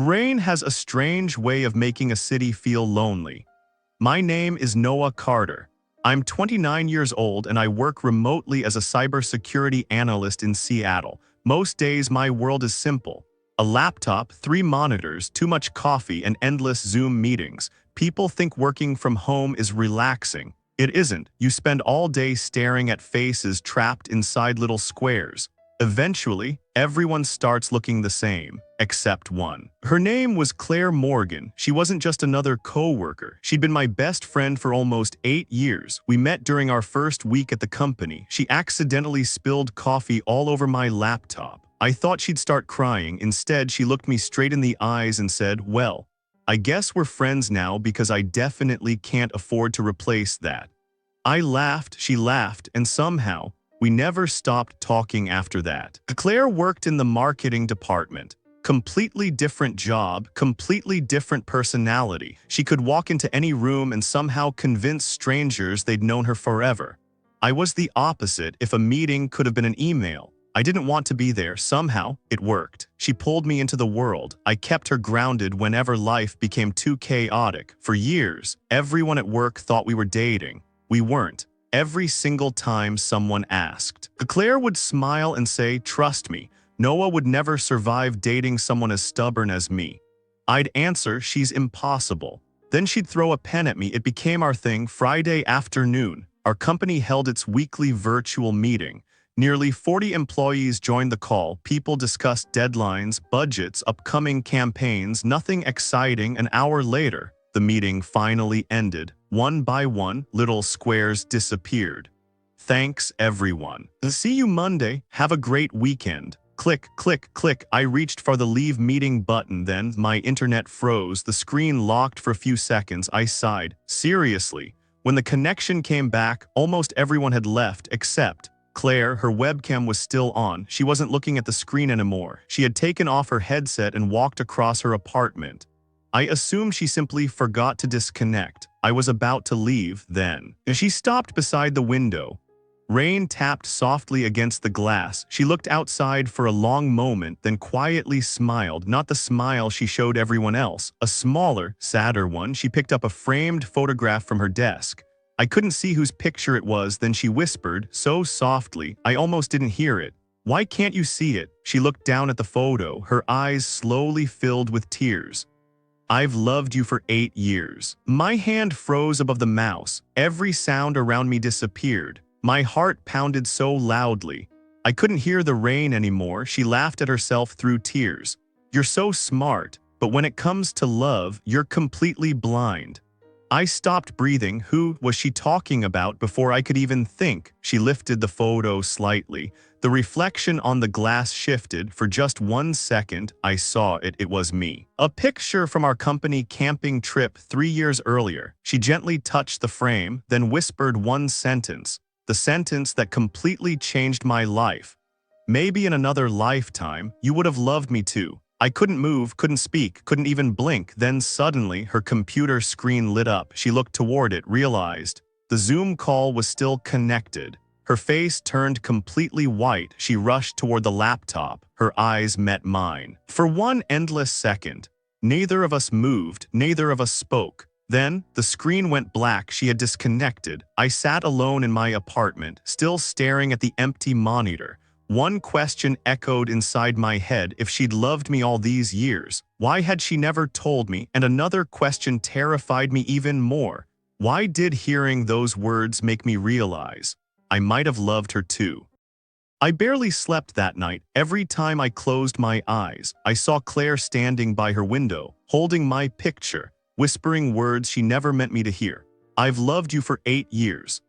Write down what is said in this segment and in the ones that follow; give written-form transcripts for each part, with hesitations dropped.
Rain has a strange way of making a city feel lonely. My name is Noah Carter. I'm 29 years old and I work remotely as a cybersecurity analyst in Seattle. Most days my world is simple. A laptop, 3 monitors, too much coffee, and endless Zoom meetings. People think working from home is relaxing. It isn't. You spend all day staring at faces trapped inside little squares. Eventually, everyone starts looking the same, except one. Her name was Claire Morgan. She wasn't just another co-worker. She'd been my best friend for almost 8 years. We met during our first week at the company. She accidentally spilled coffee all over my laptop. I thought she'd start crying. Instead, she looked me straight in the eyes and said, "Well, I guess we're friends now because I definitely can't afford to replace that." I laughed, she laughed, and somehow, we never stopped talking after that. Claire worked in the marketing department. Completely different job, completely different personality. She could walk into any room and somehow convince strangers they'd known her forever. I was the opposite. If a meeting could have been an email, I didn't want to be there. Somehow, it worked. She pulled me into the world. I kept her grounded whenever life became too chaotic. For years, everyone at work thought we were dating. We weren't. Every single time someone asked, Claire would smile and say, "Trust me, Noah would never survive dating someone as stubborn as me." I'd answer, "She's impossible." Then she'd throw a pen at me. It became our thing. Friday afternoon, our company held its weekly virtual meeting. Nearly 40 employees joined the call. People discussed deadlines, budgets, upcoming campaigns, nothing exciting. An hour later, the meeting finally ended. One by one, little squares disappeared. "Thanks, everyone. See you Monday. Have a great weekend." Click, click, click. I reached for the leave meeting button. Then my internet froze. The screen locked for a few seconds. I sighed. Seriously. When the connection came back, almost everyone had left except Claire. Her webcam was still on. She wasn't looking at the screen anymore. She had taken off her headset and walked across her apartment. I assumed she simply forgot to disconnect. I was about to leave then. She stopped beside the window. Rain tapped softly against the glass. She looked outside for a long moment, then quietly smiled. Not the smile she showed everyone else. A smaller, sadder one. She picked up a framed photograph from her desk. I couldn't see whose picture it was. Then she whispered, so softly, I almost didn't hear it, "Why can't you see it?" She looked down at the photo. Her eyes slowly filled with tears. "I've loved you for 8 years. My hand froze above the mouse. Every sound around me disappeared. My heart pounded so loudly. I couldn't hear the rain anymore. She laughed at herself through tears. "You're so smart, but when it comes to love, you're completely blind." I stopped breathing. Who was she talking about before I could even think? She lifted the photo slightly. The reflection on the glass shifted. For just 1 second, I saw it. It was me. A picture from our company camping trip 3 years earlier. She gently touched the frame, then whispered one sentence. The sentence that completely changed my life. "Maybe in another lifetime, you would have loved me too." I couldn't move, couldn't speak, couldn't even blink. Then suddenly, her computer screen lit up. She looked toward it, realized the Zoom call was still connected. Her face turned completely white. She rushed toward the laptop. Her eyes met mine. For one endless second, neither of us moved, neither of us spoke. Then, the screen went black. She had disconnected. I sat alone in my apartment, still staring at the empty monitor. One question echoed inside my head. If she'd loved me all these years, why had she never told me? And another question terrified me even more. Why did hearing those words make me realize I might have loved her too? I barely slept that night. Every time I closed my eyes, I saw Claire standing by her window, holding my picture, whispering words she never meant me to hear. "I've loved you for 8 years.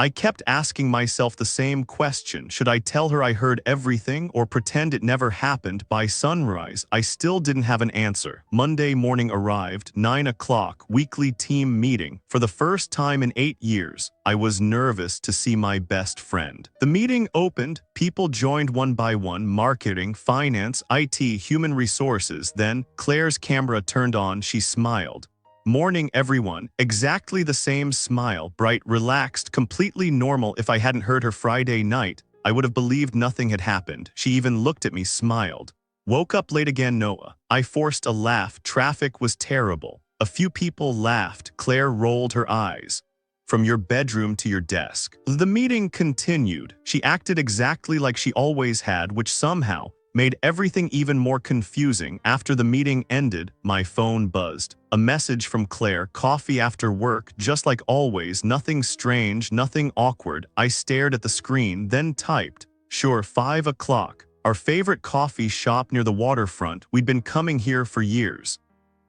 I kept asking myself the same question. Should I tell her I heard everything or pretend it never happened? By sunrise, I still didn't have an answer. Monday morning arrived, 9 o'clock, weekly team meeting. For the first time in 8 years, I was nervous to see my best friend. The meeting opened, people joined one by one, marketing, finance, IT, human resources. Then, Claire's camera turned on, she smiled. "Morning, everyone." Exactly the same smile, bright, relaxed, completely normal. If I hadn't heard her Friday night, I would have believed nothing had happened. She even looked at me, smiled. Woke up late again, Noah. I forced a laugh. Traffic was terrible. A few people laughed. Claire rolled her eyes. From your bedroom to your desk. The meeting continued. She acted exactly like she always had, which somehow made everything even more confusing. After the meeting ended, my phone buzzed. A message from Claire, coffee after work, just like always, nothing strange, nothing awkward. I stared at the screen, then typed, sure, 5 o'clock. Our favorite coffee shop near the waterfront. We'd been coming here for years.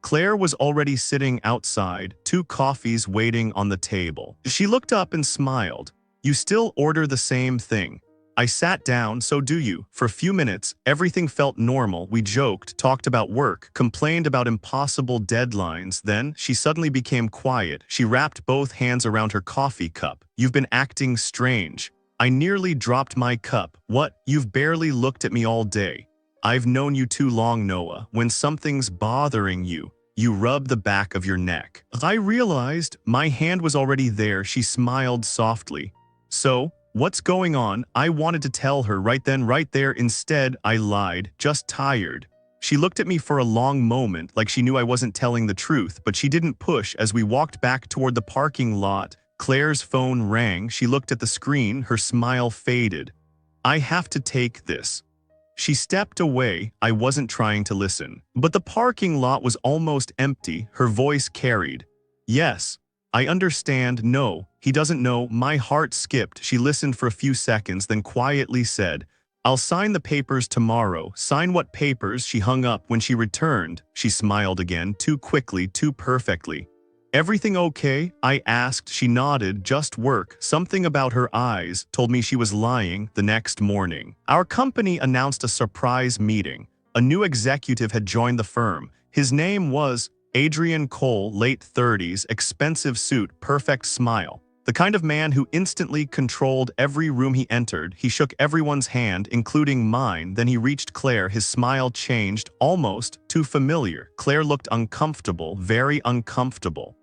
Claire was already sitting outside, 2 coffees waiting on the table. She looked up and smiled. You still order the same thing? I sat down. So do you. For a few minutes, everything felt normal. We joked, talked about work, complained about impossible deadlines. Then, she suddenly became quiet. She wrapped both hands around her coffee cup. You've been acting strange. I nearly dropped my cup. What? You've barely looked at me all day. I've known you too long, Noah. When something's bothering you, you rub the back of your neck. I realized my hand was already there. She smiled softly. So, what's going on? I wanted to tell her right then, right there. Instead, I lied, just tired. She looked at me for a long moment, like she knew I wasn't telling the truth, but she didn't push. As we walked back toward the parking lot, Claire's phone rang. She looked at the screen, her smile faded. I have to take this. She stepped away. I wasn't trying to listen. But the parking lot was almost empty. Her voice carried. Yes, I understand. No, he doesn't know. My heart skipped. She listened for a few seconds, then quietly said, I'll sign the papers tomorrow. Sign what papers? She hung up. When she returned, she smiled again, too quickly, too perfectly. Everything okay? I asked. She nodded. Just work. Something about her eyes told me she was lying. The next morning, our company announced a surprise meeting. A new executive had joined the firm. His name was Adrian Cole, late 30s, expensive suit, perfect smile. The kind of man who instantly controlled every room he entered. He shook everyone's hand, including mine. Then he reached Claire. His smile changed, almost too familiar. Claire looked uncomfortable, very uncomfortable.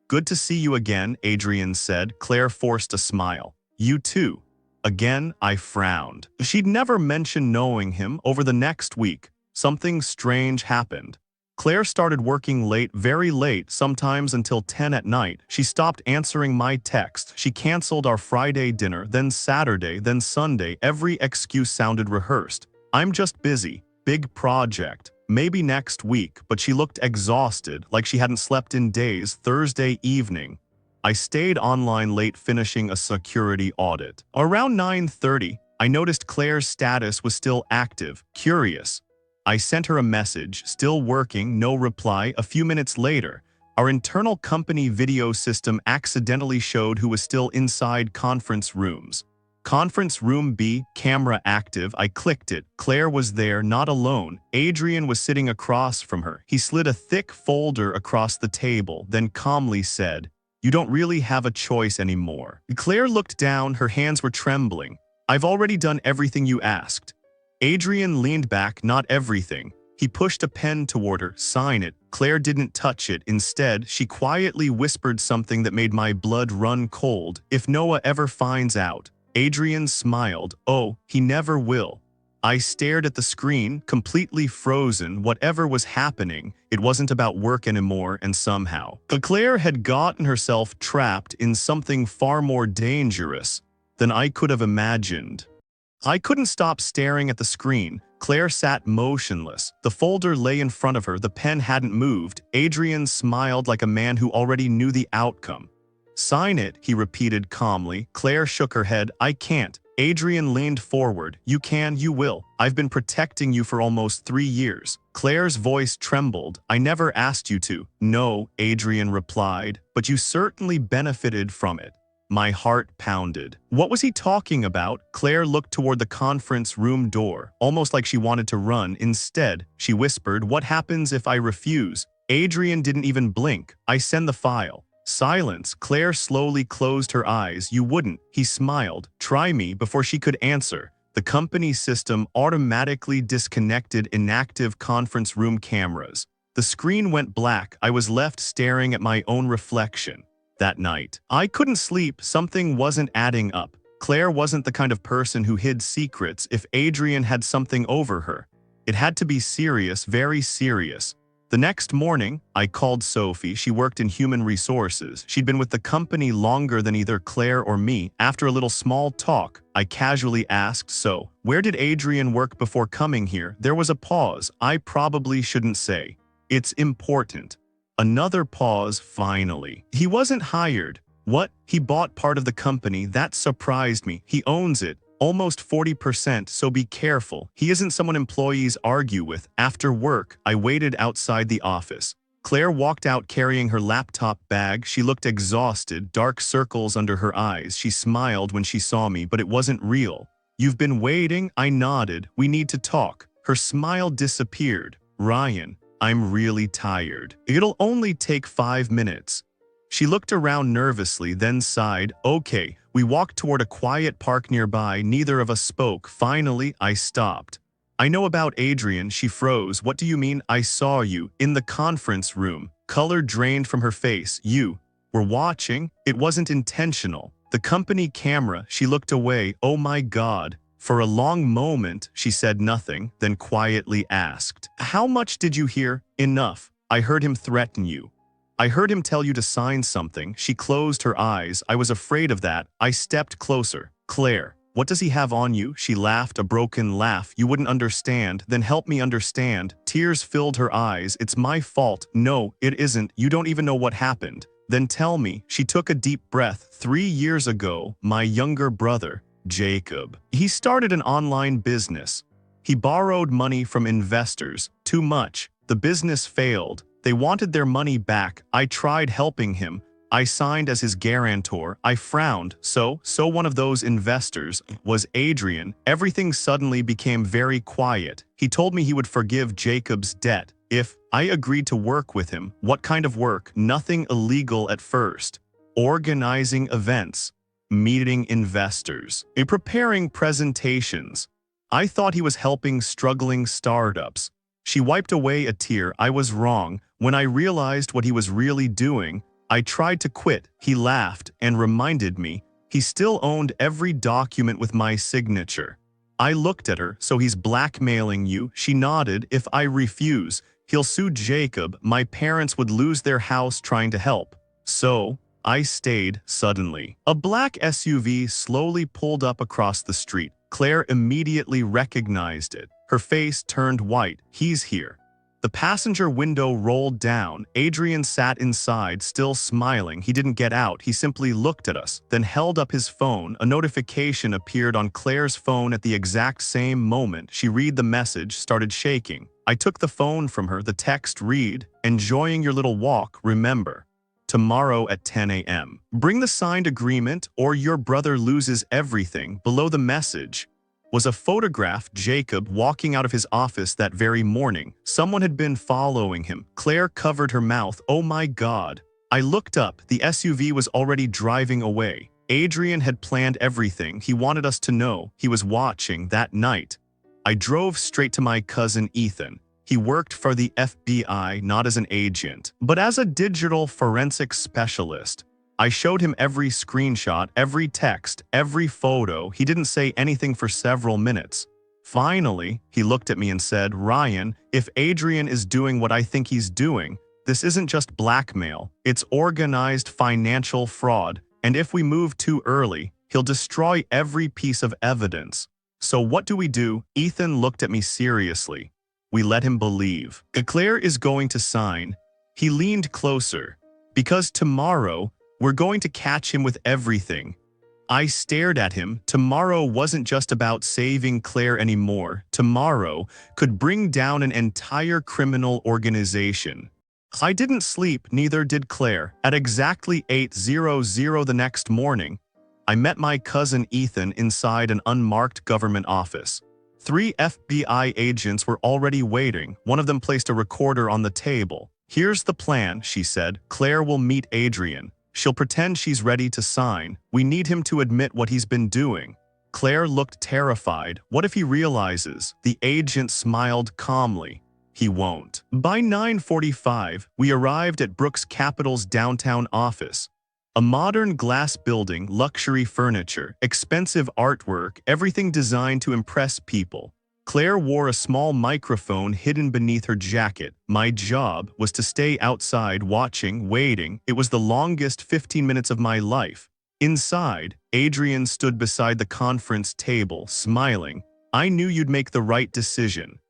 Good to see you again, Adrian said. Claire forced a smile. You too. Again, I frowned. She'd never mentioned knowing him. Over the next week, something strange happened. Claire started working late, very late, sometimes until 10 at night. She stopped answering my text. She canceled our Friday dinner, then Saturday, then Sunday. Every excuse sounded rehearsed. I'm just busy. Big project. Maybe next week, but she looked exhausted, like she hadn't slept in days. Thursday evening, I stayed online late finishing a security audit. Around 9:30, I noticed Claire's status was still active. Curious. I sent her a message, still working, no reply. A few minutes later, our internal company video system accidentally showed who was still inside conference rooms. Conference room B, camera active. I clicked it. Claire was there, not alone. Adrian was sitting across from her. He slid a thick folder across the table, then calmly said, You don't really have a choice anymore. Claire looked down. Her hands were trembling. I've already done everything you asked. Adrian leaned back. Not everything. He pushed a pen toward her. Sign it. Claire didn't touch it. Instead, she quietly whispered something that made my blood run cold. If Noah ever finds out. Adrian smiled. Oh, he never will. I stared at the screen, completely frozen. Whatever was happening, it wasn't about work anymore, and somehow, Claire had gotten herself trapped in something far more dangerous than I could have imagined. I couldn't stop staring at the screen. Claire sat motionless. The folder lay in front of her. The pen hadn't moved. Adrian smiled like a man who already knew the outcome. Sign it, he repeated calmly. Claire shook her head. I can't. Adrian leaned forward. You can, you will. I've been protecting you for almost 3 years. Claire's voice trembled. I never asked you to. No, Adrian replied, but you certainly benefited from it. My heart pounded. What was he talking about? Claire looked toward the conference room door, almost like she wanted to run. Instead, she whispered, What happens if I refuse? Adrian didn't even blink. I send the file. Silence. Claire slowly closed her eyes. You wouldn't. He smiled. Try me. Before she could answer, the company system automatically disconnected inactive conference room cameras. The screen went black. I was left staring at my own reflection. That night, I couldn't sleep. Something wasn't adding up. Claire wasn't the kind of person who hid secrets. If Adrian had something over her, It had to be serious, very serious. The next morning, I called Sophie. She worked in human resources. She'd been with the company longer than either Claire or me. After a little small talk, I casually asked, "So, where did Adrian work before coming here?" There was a pause. I probably shouldn't say. It's important. Another pause, finally. "He wasn't hired." "What? He bought part of the company? That surprised me. He owns it. Almost 40%, so be careful. He isn't someone employees argue with." After work, I waited outside the office. Claire walked out carrying her laptop bag. She looked exhausted, dark circles under her eyes. She smiled when she saw me, but it wasn't real. "You've been waiting?" I nodded. "We need to talk." Her smile disappeared. "Ryan, I'm really tired. It'll only take 5 minutes." She looked around nervously, then sighed. "Okay." We walked toward a quiet park nearby. Neither of us spoke. Finally, I stopped. "I know about Adrian." She froze. "What do you mean?" "I saw you in the conference room." Color drained from her face. "You were watching?" "It wasn't intentional. The company camera." She looked away. "Oh my God." For a long moment, she said nothing, then quietly asked, "How much did you hear?" "Enough. I heard him threaten you. I heard him tell you to sign something." She closed her eyes. "I was afraid of that." I stepped closer. "Claire, what does he have on you?" She laughed, a broken laugh. "You wouldn't understand." "Then help me understand." Tears filled her eyes. "It's my fault." "No, it isn't. You don't even know what happened." "Then tell me." She took a deep breath. 3 years ago, my younger brother, Jacob, he started an online business. He borrowed money from investors. Too much. The business failed. They wanted their money back. I tried helping him. I signed as his guarantor. I frowned. So one of those investors was Adrian. Everything suddenly became very quiet. He told me he would forgive Jacob's debt if I agreed to work with him. What kind of work? Nothing illegal at first. Organizing events, meeting investors, and preparing presentations. I thought he was helping struggling startups. She wiped away a tear. I was wrong. When I realized what he was really doing, I tried to quit. He laughed and reminded me he still owned every document with my signature. I looked at her. "So he's blackmailing you?" She nodded. "If I refuse, he'll sue Jacob. My parents would lose their house trying to help." So I stayed. Suddenly, a black SUV slowly pulled up across the street. Claire immediately recognized it. Her face turned white. "He's here." The passenger window rolled down. Adrian sat inside, still smiling. He didn't get out. He simply looked at us, then held up his phone. A notification appeared on Claire's phone at the exact same moment. She read the message, started shaking. I took the phone from her. The text read, "Enjoying your little walk, remember. Tomorrow at 10 a.m. Bring the signed agreement or your brother loses everything." Below the message was a photograph Jacob walking out of his office that very morning. Someone had been following him. Claire covered her mouth. "Oh my God." I looked up. The SUV was already driving away. Adrian had planned everything. He wanted us to know he was watching that night. I drove straight to my cousin Ethan. He worked for the FBI, not as an agent, but as a digital forensic specialist. I showed him every screenshot, every text, every photo. He didn't say anything for several minutes. Finally, he looked at me and said, "Ryan, if Adrian is doing what I think he's doing, this isn't just blackmail. It's organized financial fraud. And if we move too early, he'll destroy every piece of evidence." "So what do we do?" Ethan looked at me seriously. "We let him believe. Claire is going to sign." He leaned closer. "Because tomorrow, we're going to catch him with everything." I stared at him. Tomorrow wasn't just about saving Claire anymore. Tomorrow could bring down an entire criminal organization. I didn't sleep, neither did Claire. At exactly 8:00 the next morning, I met my cousin Ethan inside an unmarked government office. 3 FBI agents were already waiting. One of them placed a recorder on the table. "Here's the plan," she said. "Claire will meet Adrian. She'll pretend she's ready to sign. We need him to admit what he's been doing." Claire looked terrified. "What if he realizes?" The agent smiled calmly. "He won't." By 9:45, we arrived at Brooks Capital's downtown office. A modern glass building, luxury furniture, expensive artwork, everything designed to impress people. Claire wore a small microphone hidden beneath her jacket. My job was to stay outside watching, waiting. It was the longest 15 minutes of my life. Inside, Adrian stood beside the conference table, smiling. I knew you'd make the right decision.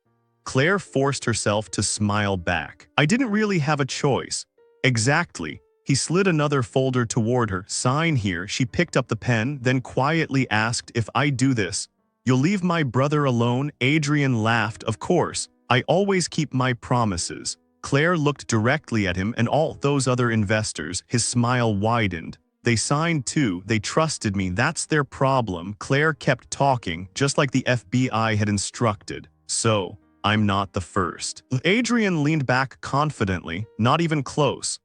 Claire forced herself to smile back. I didn't really have a choice. Exactly. He slid another folder toward her. Sign here. She picked up the pen, then quietly asked, if I do this, you'll leave my brother alone? Adrian laughed. Of course. I always keep my promises. Claire looked directly at him and all those other investors. His smile widened. They signed too. They trusted me. That's their problem. Claire kept talking, just like the FBI had instructed. So, I'm not the first. Adrian leaned back confidently, not even close.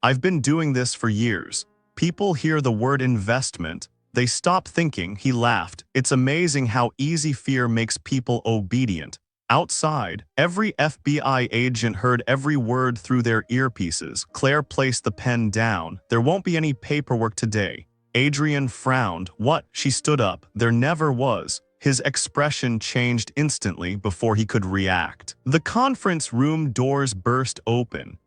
I've been doing this for years. People hear the word investment. They stop thinking. He laughed. It's amazing how easy fear makes people obedient. Outside, every FBI agent heard every word through their earpieces. Claire placed the pen down. There won't be any paperwork today. Adrian frowned. What? She stood up. There never was. His expression changed instantly before he could react. The conference room doors burst open.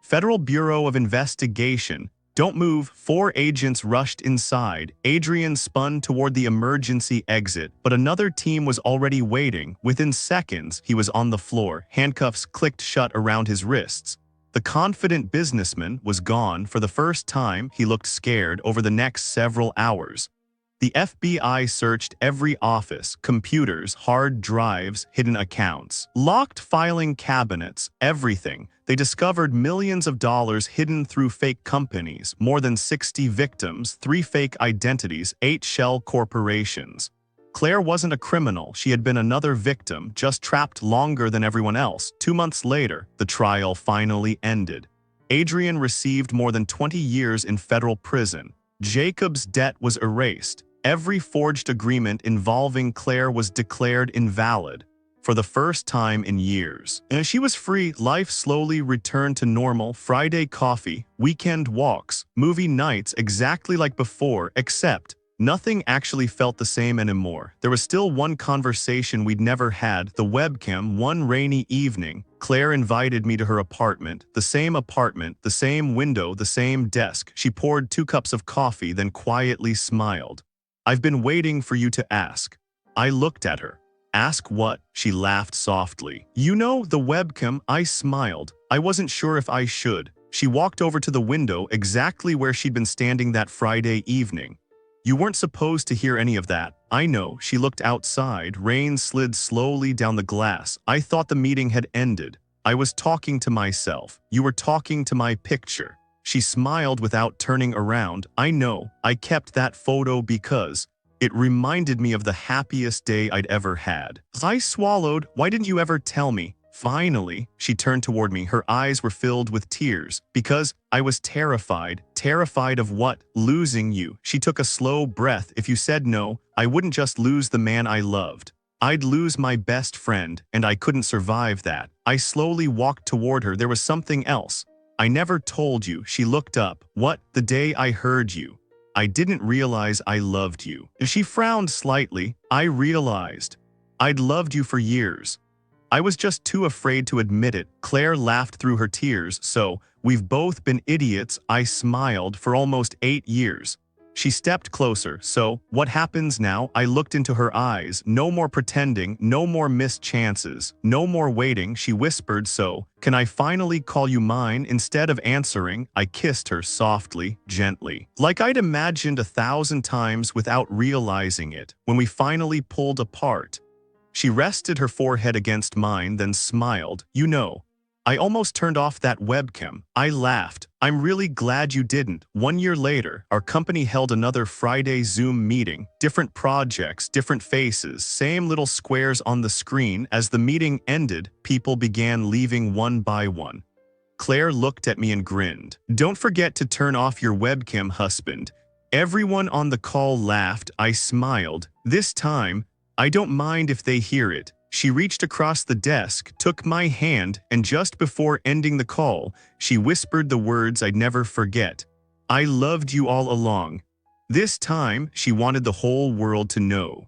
Federal Bureau of Investigation. Don't move. 4 agents rushed inside. Adrian spun toward the emergency exit, but another team was already waiting. Within seconds, he was on the floor. Handcuffs clicked shut around his wrists. The confident businessman was gone. For the first time, he looked scared. Over the next several hours, the FBI searched every office, computers, hard drives, hidden accounts, locked filing cabinets, everything. They discovered millions of dollars hidden through fake companies, more than 60 victims, 3 fake identities, 8 shell corporations. Claire wasn't a criminal. She had been another victim, just trapped longer than everyone else. 2 months later, the trial finally ended. Adrian received more than 20 years in federal prison. Jacob's debt was erased. Every forged agreement involving Claire was declared invalid. For the first time in years, and she was free. Life slowly returned to normal. Friday coffee, weekend walks, movie nights, exactly like before, except nothing actually felt the same anymore. There was still one conversation we'd never had, the webcam. One rainy evening, Claire invited me to her apartment, the same window, the same desk. She poured 2 cups of coffee, then quietly smiled. I've been waiting for you to ask. I looked at her. Ask what? She laughed softly. You know, the webcam. I smiled. I wasn't sure if I should. She walked over to the window, exactly where she'd been standing that Friday evening. You weren't supposed to hear any of that. I know. She looked outside. Rain slid slowly down the glass. I thought the meeting had ended. I was talking to myself. You were talking to my picture. She smiled without turning around. I know. I kept that photo because it reminded me of the happiest day I'd ever had. I swallowed. Why didn't you ever tell me? Finally, she turned toward me. Her eyes were filled with tears. Because I was terrified. Terrified of what? Losing you. She took a slow breath. If you said no, I wouldn't just lose the man I loved. I'd lose my best friend, and I couldn't survive that. I slowly walked toward her. There was something else. I never told you. She looked up. What? The day I heard you. I didn't realize I loved you. She frowned slightly. I realized I'd loved you for years. I was just too afraid to admit it. Claire laughed through her tears. So, we've both been idiots. I smiled. For almost 8 years. She stepped closer. So, what happens now? I looked into her eyes. No more pretending, no more missed chances, no more waiting. She whispered, so, can I finally call you mine? Instead of answering, I kissed her softly, gently, like I'd imagined 1,000 times without realizing it. When we finally pulled apart, she rested her forehead against mine, then smiled. You know, I almost turned off that webcam. I laughed. I'm really glad you didn't. 1 year later, our company held another Friday Zoom meeting. Different projects, different faces, same little squares on the screen. As the meeting ended, people began leaving one by one. Claire looked at me and grinned. Don't forget to turn off your webcam, husband. Everyone on the call laughed. I smiled. This time, I don't mind if they hear it. She reached across the desk, took my hand, and just before ending the call, she whispered the words I'd never forget. I loved you all along. This time, she wanted the whole world to know.